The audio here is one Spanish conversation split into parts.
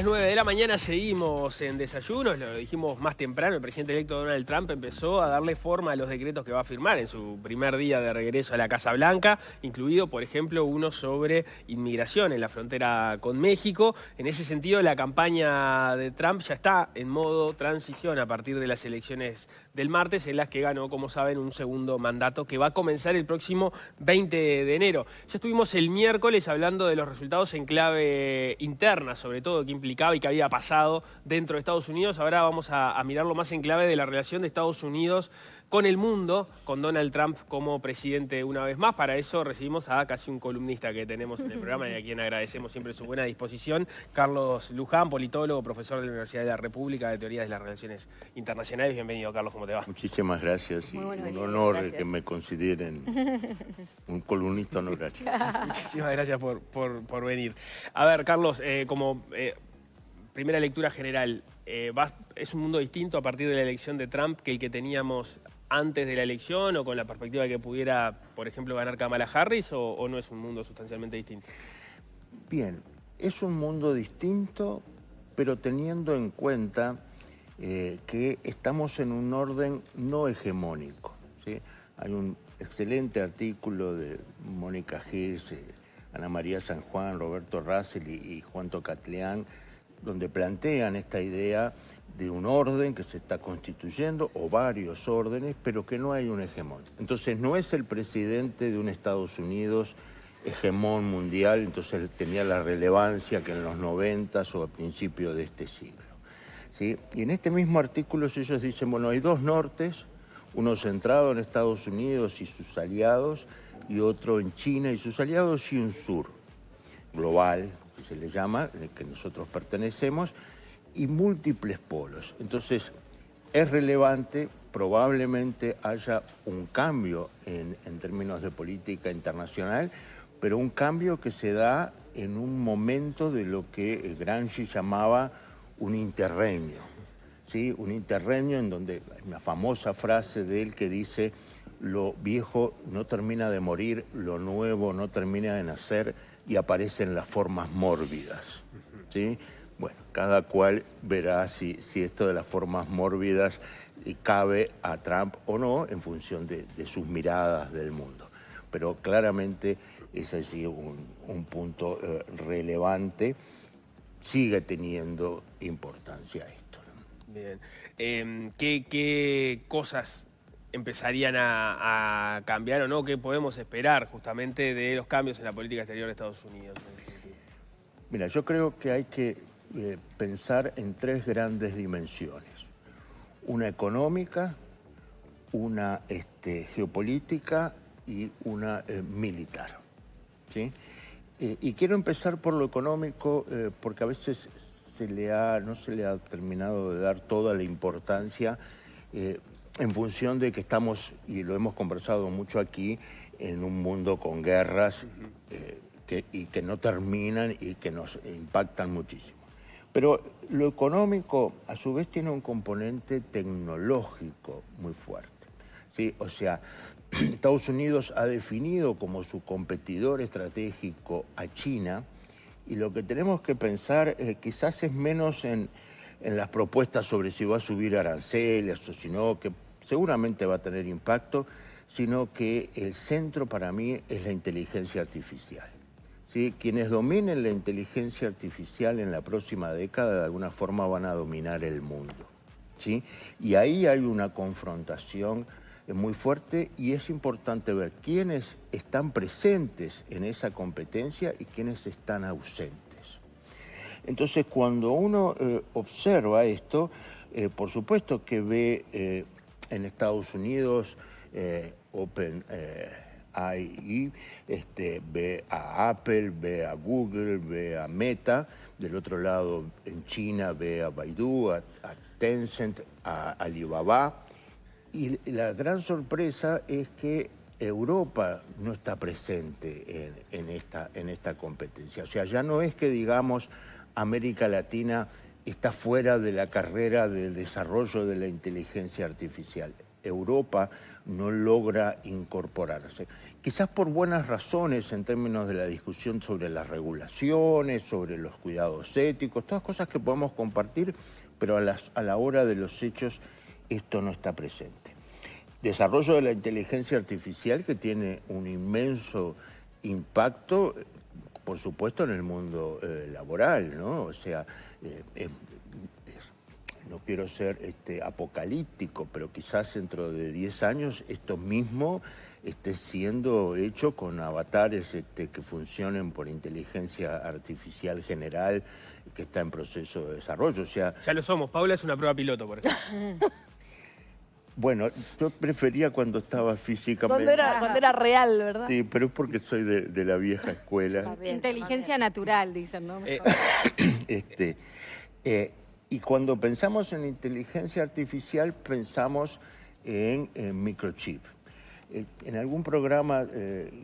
9 de la mañana seguimos en desayunos, lo dijimos más temprano, el presidente electo Donald Trump empezó a darle forma a los decretos que va a firmar en su primer día de regreso a la Casa Blanca, incluido, por ejemplo, uno sobre inmigración en la frontera con México. En ese sentido, la campaña de Trump ya está en modo transición a partir de las elecciones del martes, en las que ganó, como saben, un segundo mandato que va a comenzar el próximo 20 de enero. Ya estuvimos el miércoles hablando de los resultados en clave interna, sobre todo, que implicaba y que había pasado dentro de Estados Unidos. Ahora vamos a mirarlo más en clave de la relación de Estados Unidos con el mundo, con Donald Trump como presidente una vez más. Para eso recibimos a casi un columnista que tenemos en el programa y a quien agradecemos siempre su buena disposición, Carlos Luján, politólogo, profesor de la Universidad de la República de Teoría de las Relaciones Internacionales. Bienvenido, Carlos, ¿cómo te va? Muchísimas gracias y un honor que me consideren un columnista honorario. Muchísimas gracias por venir. A ver, Carlos, como primera lectura general, ¿es un mundo distinto a partir de la elección de Trump que el que teníamos antes de la elección o con la perspectiva de que pudiera, por ejemplo, ganar Kamala Harris o no es un mundo sustancialmente distinto? Bien, es un mundo distinto, pero teniendo en cuenta que estamos en un orden no hegemónico, ¿sí? Hay un excelente artículo de Mónica Hirsch, Ana María San Juan, Roberto Russell y Juan Tocatlián, donde plantean esta idea de un orden que se está constituyendo, o varios órdenes, pero que no hay un hegemón. Entonces no es el presidente de un Estados Unidos hegemón mundial, entonces tenía la relevancia que en los 90s o a principios de este siglo, ¿sí? Y en este mismo artículo ellos dicen, bueno, hay dos nortes, uno centrado en Estados Unidos y sus aliados, y otro en China y sus aliados, y un sur global, que se le llama, en el que nosotros pertenecemos, y múltiples polos. Entonces, es relevante, probablemente haya un cambio en términos de política internacional, pero un cambio que se da en un momento de lo que Gramsci llamaba un interregno, ¿sí? Un interregno en donde hay una famosa frase de él que dice: lo viejo no termina de morir, lo nuevo no termina de nacer y aparecen las formas mórbidas, ¿sí? Bueno, cada cual verá si esto de las formas mórbidas cabe a Trump o no en función de sus miradas del mundo. Pero claramente es así un punto relevante, sigue teniendo importancia esto, ¿no? Bien. ¿Qué cosas empezarían a cambiar o no? ¿Qué podemos esperar justamente de los cambios en la política exterior de Estados Unidos? Mira, yo creo que hay que pensar en tres grandes dimensiones. Una económica, una geopolítica y una militar, ¿sí? Y quiero empezar por lo económico porque a veces no se le ha terminado de dar toda la importancia en función de que estamos, y lo hemos conversado mucho aquí, en un mundo con guerras que no terminan y que nos impactan muchísimo. Pero lo económico, a su vez, tiene un componente tecnológico muy fuerte, ¿sí? O sea, Estados Unidos ha definido como su competidor estratégico a China, y lo que tenemos que pensar quizás es menos en las propuestas sobre si va a subir aranceles o si no, que seguramente va a tener impacto, sino que el centro para mí es la inteligencia artificial, ¿sí? Quienes dominen la inteligencia artificial en la próxima década de alguna forma van a dominar el mundo, ¿sí? Y ahí hay una confrontación muy fuerte y es importante ver quiénes están presentes en esa competencia y quiénes están ausentes. Entonces, cuando uno observa esto, por supuesto que ve en Estados Unidos OpenAI, ve a Apple, ve a Google, ve a Meta. Del otro lado, en China, ve a Baidu, a Tencent, a Alibaba. Y la gran sorpresa es que Europa no está presente en esta competencia. O sea, ya no es que, digamos, América Latina está fuera de la carrera del desarrollo de la inteligencia artificial. Europa no logra incorporarse. Quizás por buenas razones en términos de la discusión sobre las regulaciones, sobre los cuidados éticos, todas cosas que podemos compartir, pero a la hora de los hechos esto no está presente. Desarrollo de la inteligencia artificial que tiene un inmenso impacto, por supuesto, en el mundo laboral, ¿no? O sea, no quiero ser apocalíptico, pero quizás dentro de 10 años esto mismo esté siendo hecho con avatares que funcionen por inteligencia artificial general que está en proceso de desarrollo. O sea, ya lo somos. Paula es una prueba piloto, por ejemplo. Bueno, yo prefería cuando estaba físicamente. Cuando era real, ¿verdad? Sí, pero es porque soy de la vieja escuela. Inteligencia natural, dicen, ¿no? Y cuando pensamos en inteligencia artificial, pensamos en microchip. En algún programa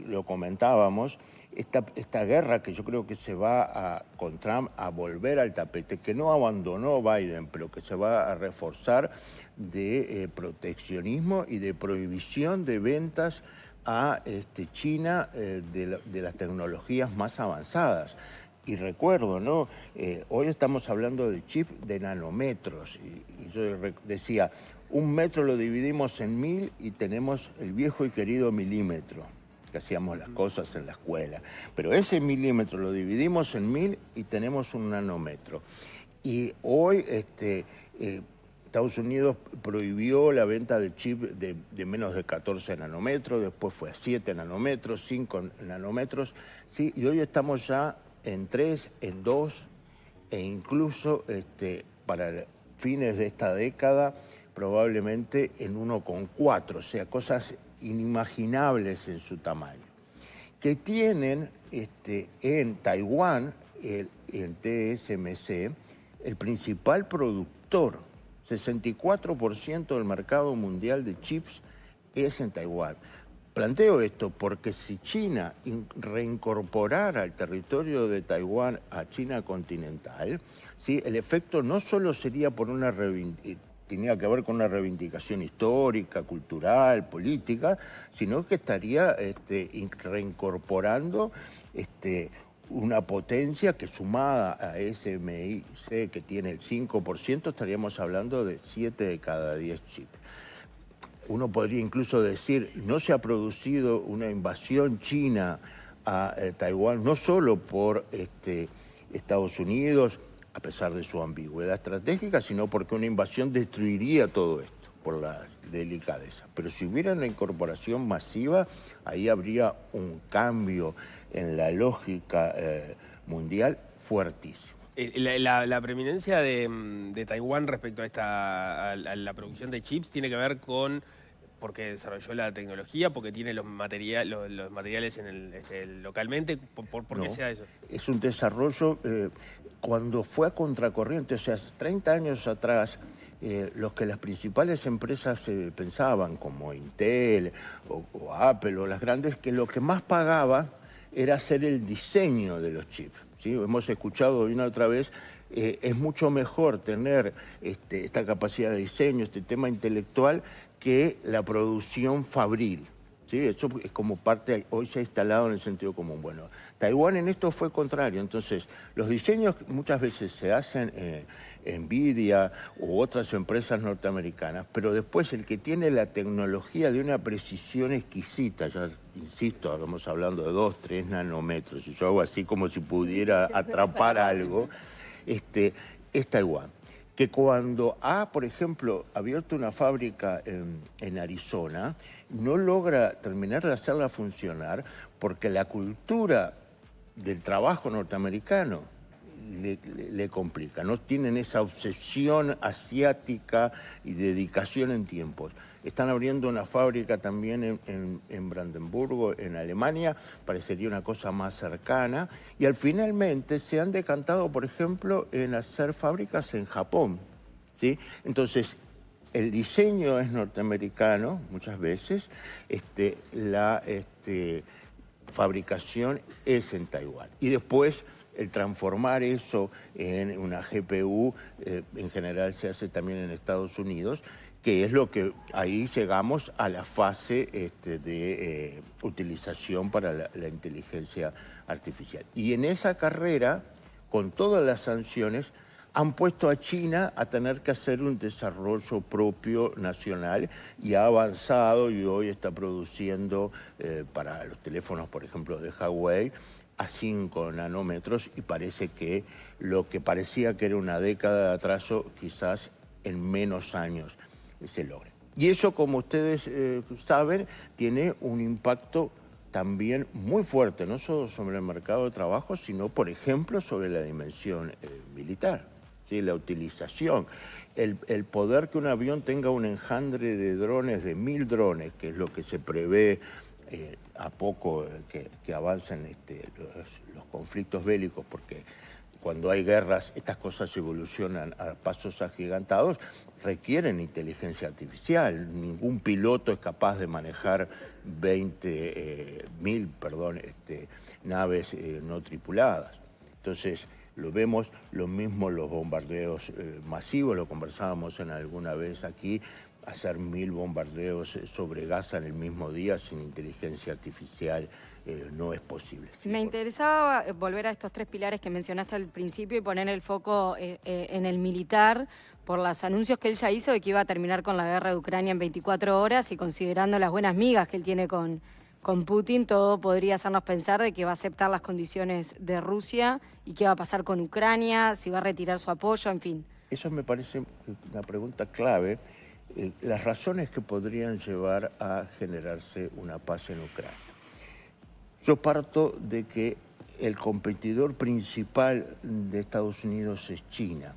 lo comentábamos, esta guerra que yo creo que se va con Trump a volver al tapete, que no abandonó Biden, pero que se va a reforzar de proteccionismo y de prohibición de ventas a China de las tecnologías más avanzadas. Y recuerdo, ¿no? Hoy estamos hablando de chip de nanómetros. Y yo decía, 1 metro lo dividimos en 1000 y tenemos el viejo y querido milímetro, que hacíamos las cosas en la escuela. Pero ese milímetro lo dividimos en 1000 y tenemos 1 nanómetro. Y hoy Estados Unidos prohibió la venta de chip de menos de 14 nanómetros, después fue a 7 nanómetros, 5 nanómetros, ¿sí? Y hoy estamos ya en 3, en 2, e incluso para fines de esta década, probablemente en 1,4, o sea, cosas inimaginables en su tamaño. Que tienen en Taiwán, el TSMC, el principal productor, 64% del mercado mundial de chips es en Taiwán. Planteo esto porque si China reincorporara al territorio de Taiwán a China continental, ¿sí? El efecto no solo sería por tenía que ver con una reivindicación histórica, cultural, política, sino que estaría reincorporando una potencia que sumada a SMIC, que tiene el 5%, estaríamos hablando de 7 de cada 10 chips. Uno podría incluso decir, no se ha producido una invasión china a Taiwán, no solo por Estados Unidos, a pesar de su ambigüedad estratégica, sino porque una invasión destruiría todo esto, por la delicadeza. Pero si hubiera una incorporación masiva, ahí habría un cambio en la lógica mundial fuertísimo. La preeminencia de Taiwán respecto a la producción de chips tiene que ver con porque desarrolló la tecnología, porque tiene los materiales localmente. ¿Por qué sea eso? Es un desarrollo cuando fue a contracorriente, o sea, 30 años atrás, los que las principales empresas pensaban, como Intel o Apple o las grandes, que lo que más pagaba era hacer el diseño de los chips. ¿Sí? Hemos escuchado una otra vez, es mucho mejor tener esta capacidad de diseño, este tema intelectual, que la producción fabril. ¿Sí? Eso es como parte, hoy se ha instalado en el sentido común. Bueno, Taiwán en esto fue contrario, entonces los diseños muchas veces se hacen Nvidia u otras empresas norteamericanas, pero después el que tiene la tecnología de una precisión exquisita, ya insisto, estamos hablando de 2, 3 nanómetros, y yo hago así como si pudiera atrapar algo, es Taiwán. Que cuando ha, por ejemplo, abierto una fábrica en Arizona, no logra terminar de hacerla funcionar porque la cultura del trabajo norteamericano le complica. No tienen esa obsesión asiática y dedicación en tiempos. Están abriendo una fábrica también en Brandenburgo, en Alemania, parecería una cosa más cercana, y finalmente se han decantado, por ejemplo, en hacer fábricas en Japón, ¿sí? Entonces, el diseño es norteamericano, muchas veces, la fabricación es en Taiwán. Y después el transformar eso en una GPU, en general se hace también en Estados Unidos, que es lo que ahí llegamos a la fase de utilización para la inteligencia artificial. Y en esa carrera, con todas las sanciones, han puesto a China a tener que hacer un desarrollo propio nacional y ha avanzado y hoy está produciendo para los teléfonos, por ejemplo, de Huawei, a 5 nanómetros y parece que lo que parecía que era una década de atraso, quizás en menos años se logre. Y eso, como ustedes saben, tiene un impacto también muy fuerte, no solo sobre el mercado de trabajo, sino, por ejemplo, sobre la dimensión militar. ¿Sí? La utilización, el poder que un avión tenga un enjambre de drones, de 1000 drones, que es lo que se prevé a poco que avancen los conflictos bélicos, porque cuando hay guerras estas cosas evolucionan a pasos agigantados, requieren inteligencia artificial. Ningún piloto es capaz de manejar 20.000 naves no tripuladas. Entonces, lo vemos, lo mismo los bombardeos masivos, lo conversábamos en alguna vez aquí, hacer 1000 bombardeos sobre Gaza en el mismo día sin inteligencia artificial no es posible. Sí, me interesaba volver a estos 3 pilares que mencionaste al principio y poner el foco en el militar, por los anuncios que él ya hizo de que iba a terminar con la guerra de Ucrania en 24 horas y considerando las buenas migas que él tiene con Putin, todo podría hacernos pensar de que va a aceptar las condiciones de Rusia y qué va a pasar con Ucrania, si va a retirar su apoyo, en fin. Eso me parece una pregunta clave. Las razones que podrían llevar a generarse una paz en Ucrania. Yo parto de que el competidor principal de Estados Unidos es China.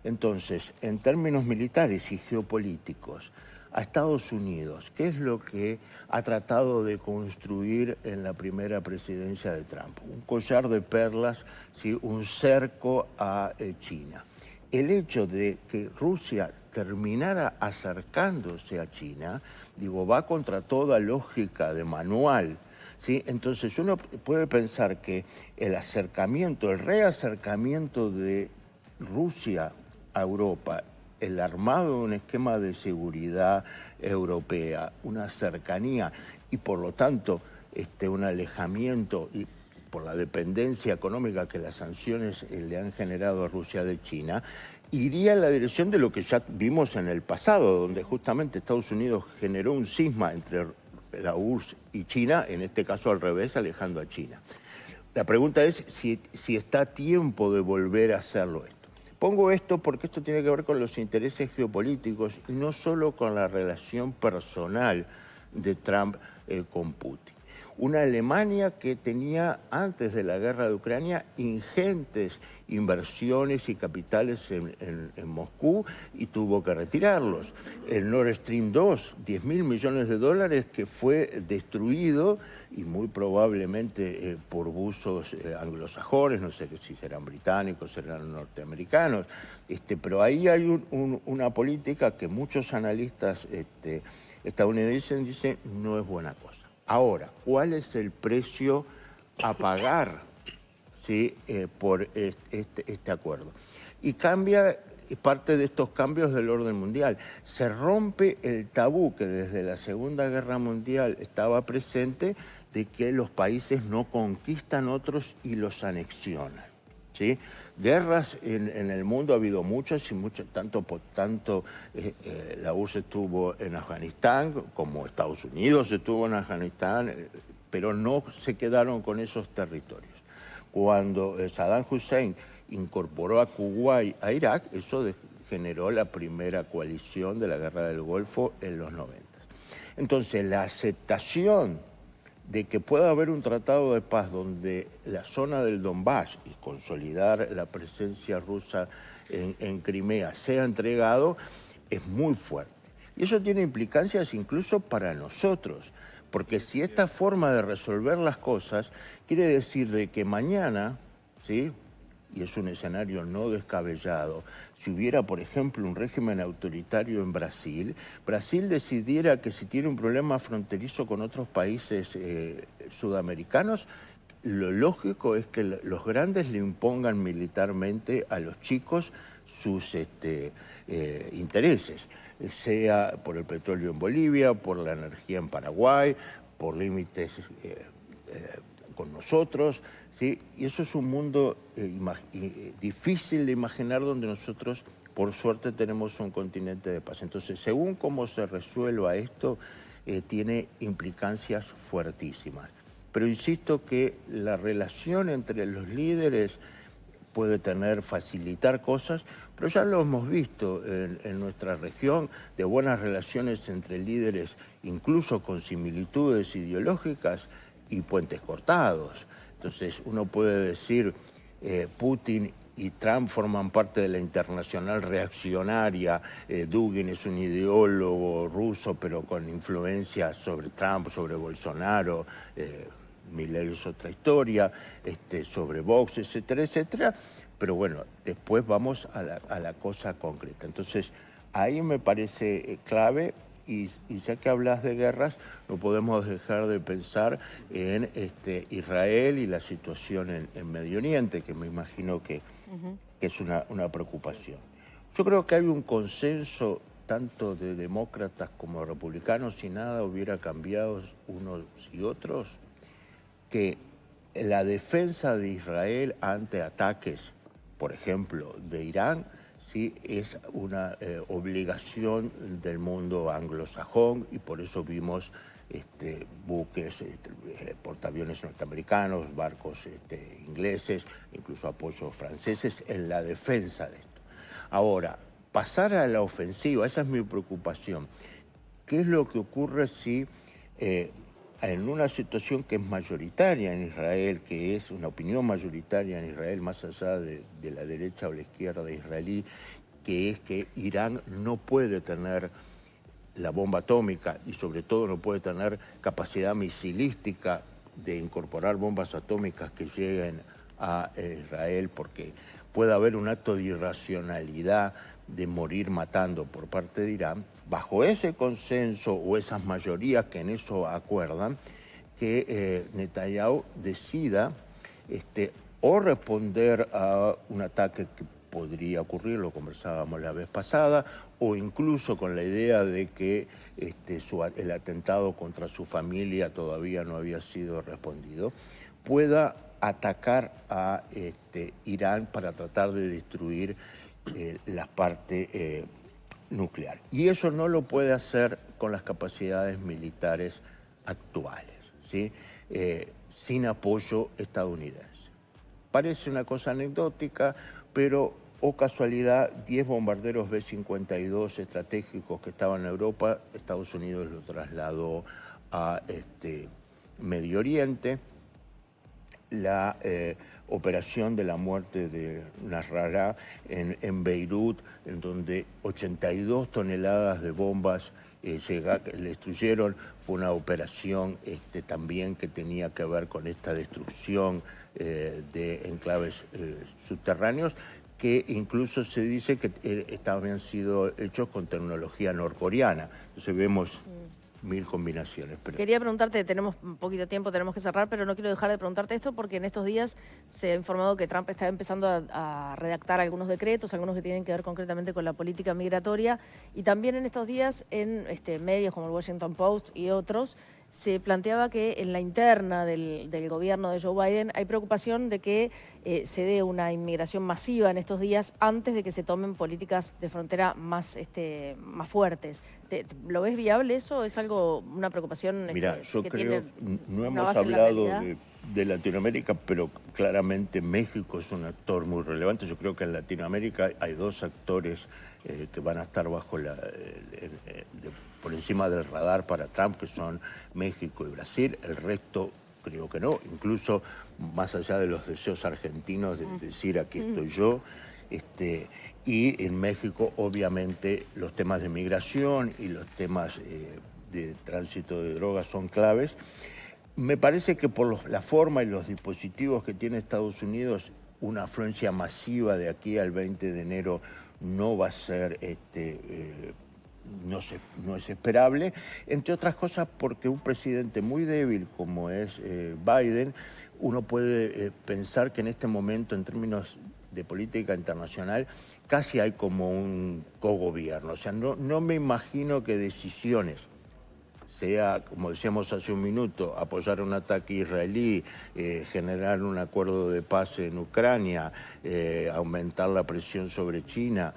Entonces, en términos militares y geopolíticos, a Estados Unidos, ¿qué es lo que ha tratado de construir en la primera presidencia de Trump? Un collar de perlas, ¿sí? Un cerco a China. El hecho de que Rusia terminara acercándose a China, va contra toda lógica de manual, ¿sí? Entonces uno puede pensar que el reacercamiento de Rusia a Europa, el armado de un esquema de seguridad europea, una cercanía y por lo tanto un alejamiento y por la dependencia económica que las sanciones le han generado a Rusia de China, iría en la dirección de lo que ya vimos en el pasado, donde justamente Estados Unidos generó un cisma entre la URSS y China, en este caso al revés, alejando a China. La pregunta es si está a tiempo de volver a hacerlo esto. Pongo esto porque esto tiene que ver con los intereses geopolíticos y no solo con la relación personal de Trump con Putin. Una Alemania que tenía antes de la guerra de Ucrania ingentes inversiones y capitales en Moscú y tuvo que retirarlos. El Nord Stream 2, 10.000 millones de dólares que fue destruido y muy probablemente por buzos anglosajones, no sé si serán británicos, serán norteamericanos, pero ahí hay una política que muchos analistas estadounidenses dicen no es buena cosa. Ahora, ¿cuál es el precio a pagar, ¿sí? Por este acuerdo? Y cambia parte de estos cambios del orden mundial. Se rompe el tabú que desde la Segunda Guerra Mundial estaba presente de que los países no conquistan otros y los anexionan, ¿sí? Guerras en el mundo ha habido muchas y tanto la URSS estuvo en Afganistán como Estados Unidos estuvo en Afganistán, pero no se quedaron con esos territorios. Cuando Saddam Hussein incorporó a Kuwait a Irak, eso generó la primera coalición de la Guerra del Golfo en los 90. Entonces, la aceptación de que pueda haber un tratado de paz donde la zona del Donbass y consolidar la presencia rusa en Crimea sea entregado es muy fuerte. Y eso tiene implicancias incluso para nosotros, porque si esta forma de resolver las cosas quiere decir de que mañana, ¿sí?, y es un escenario no descabellado, si hubiera, por ejemplo, un régimen autoritario en Brasil, Brasil decidiera que si tiene un problema fronterizo con otros países sudamericanos, lo lógico es que los grandes le impongan militarmente a los chicos sus intereses, sea por el petróleo en Bolivia, por la energía en Paraguay, por límites con nosotros, ¿sí? Y eso es un mundo difícil de imaginar, donde nosotros, por suerte, tenemos un continente de paz. Entonces, según cómo se resuelva esto, tiene implicancias fuertísimas. Pero insisto que la relación entre los líderes puede facilitar cosas, pero ya lo hemos visto en nuestra región, de buenas relaciones entre líderes, incluso con similitudes ideológicas y puentes cortados. Entonces uno puede decir, Putin y Trump forman parte de la internacional reaccionaria, Dugin es un ideólogo ruso pero con influencia sobre Trump, sobre Bolsonaro, Milei es otra historia, sobre Vox, etcétera, etcétera. Pero bueno, después vamos a la cosa concreta. Entonces, ahí me parece clave, y ya que hablas de guerras, no podemos dejar de pensar en Israel y la situación en Medio Oriente, que me imagino que es una preocupación. Yo creo que hay un consenso tanto de demócratas como de republicanos, si nada hubiera cambiado unos y otros, que la defensa de Israel ante ataques, por ejemplo, de Irán, sí es una obligación del mundo anglosajón, y por eso vimos buques, portaaviones norteamericanos, barcos ingleses, incluso apoyos franceses en la defensa de esto. Ahora, pasar a la ofensiva, esa es mi preocupación. ¿Qué es lo que ocurre si en una situación que es mayoritaria en Israel, que es una opinión mayoritaria en Israel, más allá de la derecha o la izquierda israelí, que es que Irán no puede tener la bomba atómica y sobre todo no puede tener capacidad misilística de incorporar bombas atómicas que lleguen a Israel, porque puede haber un acto de irracionalidad de morir matando por parte de Irán? Bajo ese consenso o esas mayorías que en eso acuerdan, que Netanyahu decida o responder a un ataque que podría ocurrir, lo conversábamos la vez pasada, o incluso con la idea de que el atentado contra su familia todavía no había sido respondido, pueda atacar a Irán para tratar de destruir la parte nuclear. Y eso no lo puede hacer con las capacidades militares actuales, ¿sí? Sin apoyo estadounidense. Parece una cosa anecdótica, pero, oh casualidad, 10 bombarderos B-52 estratégicos que estaban en Europa, Estados Unidos los trasladó a Medio Oriente. La operación de la muerte de Nasrallah en Beirut, en donde 82 toneladas de bombas le destruyeron, fue una operación también que tenía que ver con esta destrucción de enclaves subterráneos, que incluso se dice que habían sido hechos con tecnología norcoreana. Entonces vemos mil combinaciones. Pero... Quería preguntarte, tenemos un poquito de tiempo, tenemos que cerrar, pero no quiero dejar de preguntarte esto porque en estos días se ha informado que Trump está empezando a redactar algunos decretos, algunos que tienen que ver concretamente con la política migratoria, y también en estos días en medios como el Washington Post y otros se planteaba que en la interna del gobierno de Joe Biden hay preocupación de que se dé una inmigración masiva en estos días antes de que se tomen políticas de frontera más fuertes. ¿Lo ves viable eso? ¿Es algo, una preocupación Mira, yo que creo, tiene no una hemos base en la hablado realidad? de Latinoamérica, pero claramente México es un actor muy relevante. Yo creo que en Latinoamérica hay dos actores que van a estar por encima del radar para Trump, que son México y Brasil. El resto creo que no, incluso más allá de los deseos argentinos de decir aquí estoy yo. Y en México, obviamente, los temas de migración y los temas de tránsito de drogas son claves. Me parece que por la forma y los dispositivos que tiene Estados Unidos, una afluencia masiva de aquí al 20 de enero no va a ser no es esperable, entre otras cosas porque un presidente muy débil como es Biden, uno puede pensar que en este momento, en términos de política internacional, casi hay como un cogobierno. O sea, no me imagino que decisiones, sea, como decíamos hace un minuto, apoyar un ataque israelí, generar un acuerdo de paz en Ucrania, aumentar la presión sobre China,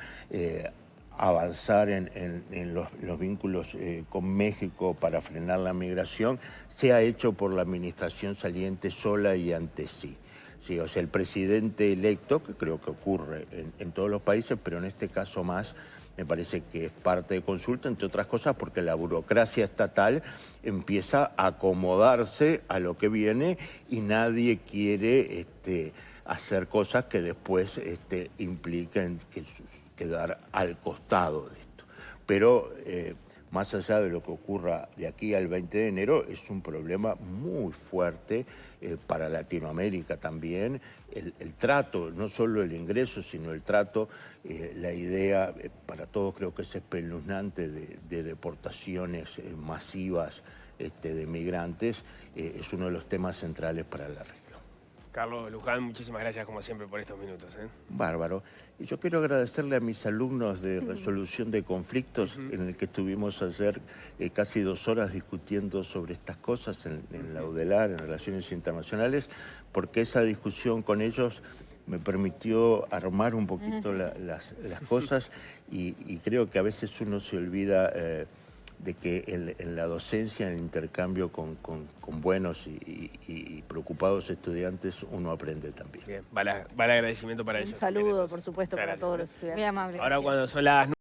avanzar en los vínculos con México para frenar la migración, sea hecho por la administración saliente sola y ante sí. Sí, o sea, el presidente electo, que creo que ocurre en todos los países, pero en este caso más, me parece que es parte de consulta, entre otras cosas, porque la burocracia estatal empieza a acomodarse a lo que viene y nadie quiere hacer cosas que después impliquen quedar al costado de esto. Pero más allá de lo que ocurra de aquí al 20 de enero, es un problema muy fuerte para Latinoamérica también. El trato, no solo el ingreso, sino el trato, la idea, para todos creo que es espeluznante, de deportaciones masivas de migrantes, es uno de los temas centrales para la región. Carlos Luján, muchísimas gracias como siempre por estos minutos. Bárbaro. Y yo quiero agradecerle a mis alumnos de resolución de conflictos, en el que estuvimos ayer casi 2 horas discutiendo sobre estas cosas en la UDELAR, en Relaciones Internacionales, porque esa discusión con ellos me permitió armar un poquito las cosas y creo que a veces uno se olvida de que en la docencia, en el intercambio con buenos y preocupados estudiantes, uno aprende también. Bien, va el agradecimiento para ellos. Un saludo, por supuesto, para todos los estudiantes. Muy amable. Ahora gracias. cuando son las